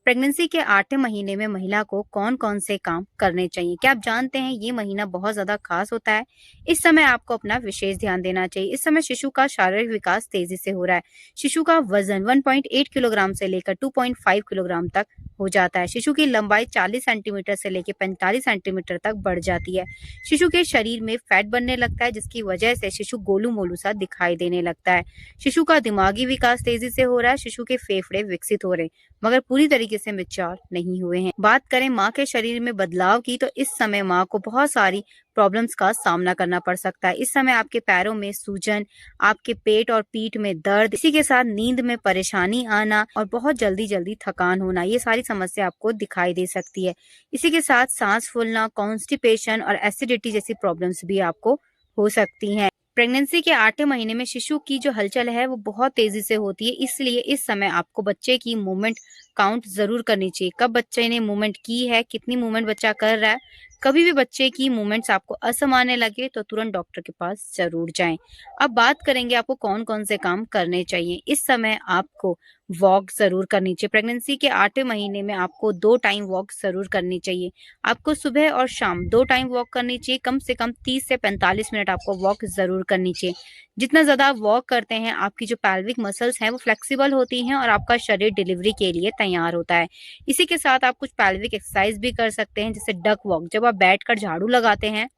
Pregnancy के 8वें महीने में महिला को कौन-कौन से काम करने चाहिए? क्या आप जानते हैं ये महीना बहुत ज़्यादा खास होता है? इस समय आपको अपना विशेष ध्यान देना चाहिए। इस समय शिशु का शारीरिक विकास तेज़ी से हो रहा है। शिशु का वज़न 1.8 किलोग्राम से लेकर 2.5 किलोग्राम तक हो जाता है। शिशु की लंबाई 40 सेंटीमीटर से लेकर 45 सेंटीमीटर तक बढ़ जाती है। शिशु के शरीर में फैट बनने लगता है जिसकी वजह से शिशु गोलू-मोलू सा दिखाई देने लगता है। शिशु का दिमागी विकास तेज़ी से हो रहा है। शिशु के फेफड़े विकसित हो रहे हैं। मगर पूरी तरीके से मैच्योर नहीं हुए हैं। बात करें माँ के शरीर में बदलाव की तो इस समय माँ को बहुत सारी प्रॉब्लम्स का सामना करना पड़ सकता है। इस समय आपके पैरों में सूजन, आपके पेट और पीठ में दर्द, इसी के साथ नींद में परेशानी आना और बहुत जल्दी-जल्दी थकान होना, ये सारी समस्या आपको दिखाई दे सकती है। इसी के साथ सांस फूलना, कॉन्स्टिपेशन और एसिडिटी जैसी प्रॉब्लम्स भी आपको हो सकती हैं। प्रेगनेंसी के 8वें महीने में शिशु की जो हलचल है वो बहुत तेजी से होती है, इसलिए इस समय आपको बच्चे की मूवमेंट काउंट जरूर करनी चाहिए। कब बच्चे ने मूवमेंट की है, कितनी मूवमेंट बच्चा कर रहा है। कभी भी बच्चे की मूवमेंट्स आपको असामान्य लगे तो तुरंत डॉक्टर के पास जरूर जाएं। अब बात करेंगे आपको कौन कौन से काम करने चाहिए। इस समय आपको वॉक जरूर करनी चाहिए। प्रेगनेंसी के 8वें महीने में आपको 2 टाइम वॉक जरूर करनी चाहिए। आपको सुबह और शाम 2 टाइम वॉक करनी चाहिए। कम से कम 30 से 45 मिनट आपको वॉक जरूर करनी चाहिए। जितना ज्यादा आप वॉक करते हैं आपकी जो पैल्विक मसल्स हैं वो फ्लेक्सिबल होती हैं और आपका शरीर डिलीवरी के लिए तैयार होता है। इसी के साथ आप कुछ पैल्विक एक्सरसाइज भी कर सकते हैं जैसे डक वॉक। जब आप बैठकर झाड़ू लगाते हैं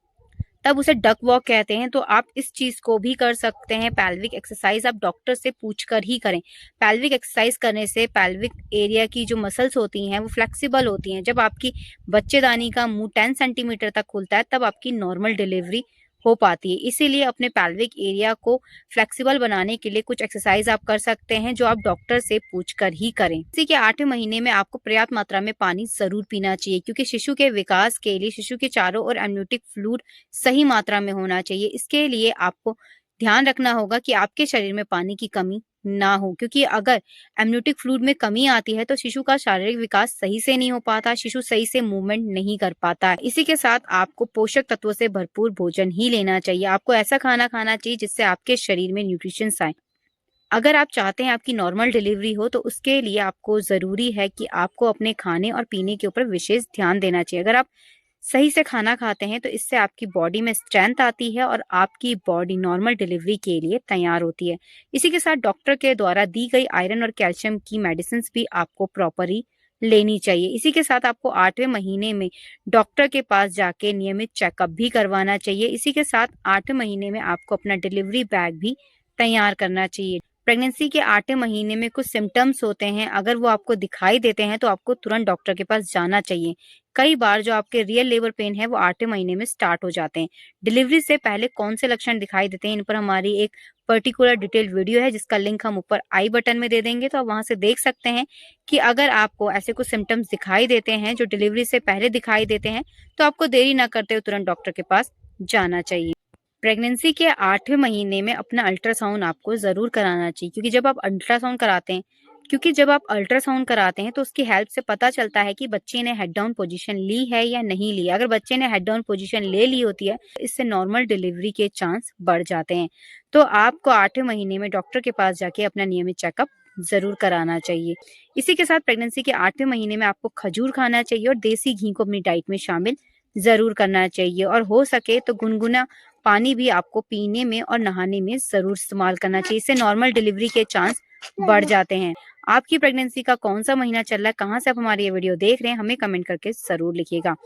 तब उसे डक वॉक कहते हैं। तो आप इस चीज को भी कर सकते हैं। पैल्विक एक्सरसाइज आप डॉक्टर से पूछकर ही करें। पैल्विक एक्सरसाइज करने से पैल्विक एरिया की जो मसल्स होती हैं वो फ्लेक्सिबल होती हैं। जब आपकी बच्चेदानी का मुंह 10 सेंटीमीटर तक खुलता है तब आपकी नॉर्मल डिलीवरी हो पाती है। इसीलिए अपने पैल्विक एरिया को फ्लेक्सिबल बनाने के लिए कुछ एक्सरसाइज आप कर सकते हैं जो आप डॉक्टर से पूछकर ही करें। इसी के 8वें महीने में आपको पर्याप्त मात्रा में पानी जरूर पीना चाहिए क्योंकि शिशु के विकास के लिए शिशु के चारों ओर एमनियोटिक फ्लूइड सही मात्रा में होना चाहिए। इसके लिए आपको ध्यान रखना होगा कि आपके शरीर में पानी की कमी ना हो, क्योंकि अगर एमनियोटिक फ्लूइड में कमी आती है तो शिशु का शारीरिक विकास सही से नहीं हो पाता, शिशु सही से मूवमेंट नहीं कर पाता है। इसी के साथ आपको पोषक तत्वों से भरपूर भोजन ही लेना चाहिए। आपको ऐसा खाना खाना चाहिए जिससे आपके शरीर में न्यूट्रिशंस आए। अगर आप चाहते हैं आपकी नॉर्मल डिलीवरी हो तो उसके लिए आपको जरूरी है कि आपको अपने खाने और पीने के ऊपर विशेष ध्यान देना चाहिए। अगर आप सही से खाना खाते हैं तो इससे आपकी बॉडी में स्ट्रेंथ आती है और आपकी बॉडी नॉर्मल डिलीवरी के लिए तैयार होती है। इसी के साथ डॉक्टर के द्वारा दी गई आयरन और कैल्शियम की मेडिसिन भी आपको प्रॉपरली लेनी चाहिए। इसी के साथ आपको 8वें महीने में डॉक्टर के पास जाके नियमित चेकअप भी करवाना चाहिए। इसी के साथ 8वें महीने में आपको अपना डिलीवरी बैग भी तैयार करना चाहिए। प्रेगनेंसी के 8वें महीने में कुछ सिम्टम्स होते हैं, अगर वो आपको दिखाई देते हैं तो आपको तुरंत डॉक्टर के पास जाना चाहिए। कई बार जो आपके रियल लेबर पेन है वो 8वें महीने में स्टार्ट हो जाते हैं। डिलीवरी से पहले कौन से लक्षण दिखाई देते हैं इन पर हमारी एक पर्टिकुलर डिटेल वीडियो है जिसका लिंक हम ऊपर आई बटन में दे देंगे, तो आप वहां से देख सकते हैं कि अगर आपको ऐसे कुछ सिम्टम्स दिखाई देते हैं जो डिलीवरी से पहले दिखाई देते हैं तो आपको देरी ना करते हुए तुरंत डॉक्टर के पास जाना चाहिए। प्रेगनेंसी के 8वें महीने में अपना अल्ट्रासाउंड आपको ज़रूर कराना चाहिए, क्योंकि जब आप अल्ट्रासाउंड कराते हैं तो उसकी हेल्प से पता चलता है कि बच्चे ने हेड डाउन पोजीशन ली है या नहीं ली। अगर बच्चे ने हेड डाउन पोजीशन ले ली होती है तो इससे नॉर्मल डिलीवरी के चांस बढ़ जाते हैं। तो आपको 8वें महीने में डॉक्टर के पास जाके अपना नियमित चेकअप ज़रूर कराना चाहिए। इसी के साथ प्रेगनेंसी के 8वें महीने में आपको खजूर खाना चाहिए और देसी घी को अपनी डाइट में शामिल ज़रूर करना चाहिए और हो सके तो गुनगुना पानी भी आपको पीने में और नहाने में ज़रूर इस्तेमाल करना चाहिए। इससे नॉर्मल डिलीवरी के चांस बढ़ जाते हैं। आपकी प्रेगनेंसी का कौन-सा महीना चल रहा है, कहाँ से आप हमारी ये वीडियो देख रहे हैं, हमें कमेंट करके ज़रूर लिखिएगा।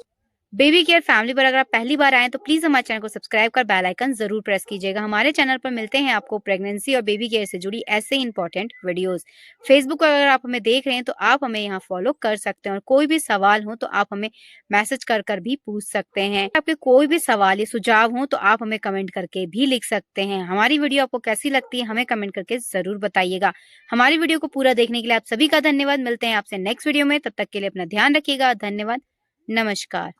बेबी केयर फैमिली पर अगर आप पहली बार आए तो प्लीज हमारे चैनल को सब्सक्राइब कर बेल आइकन जरूर प्रेस कीजिएगा। हमारे चैनल पर मिलते हैं आपको प्रेगनेंसी और बेबी केयर से जुड़ी ऐसे इंपॉर्टेंट वीडियोस। फेसबुक पर अगर आप हमें देख रहे हैं तो आप हमें यहाँ फॉलो कर सकते हैं और कोई भी सवाल हो तो आप हमें मैसेज कर कर भी पूछ सकते हैं। आपके कोई भी सवाल या सुझाव हो तो आप हमें कमेंट करके भी लिख सकते हैं। हमारी वीडियो आपको कैसी लगती है हमें कमेंट करके जरूर बताइएगा। हमारी वीडियो को पूरा देखने के लिए आप सभी का धन्यवाद। मिलते हैं आपसे नेक्स्ट वीडियो में, तब तक के लिए अपना ध्यान रखिएगा। धन्यवाद, नमस्कार।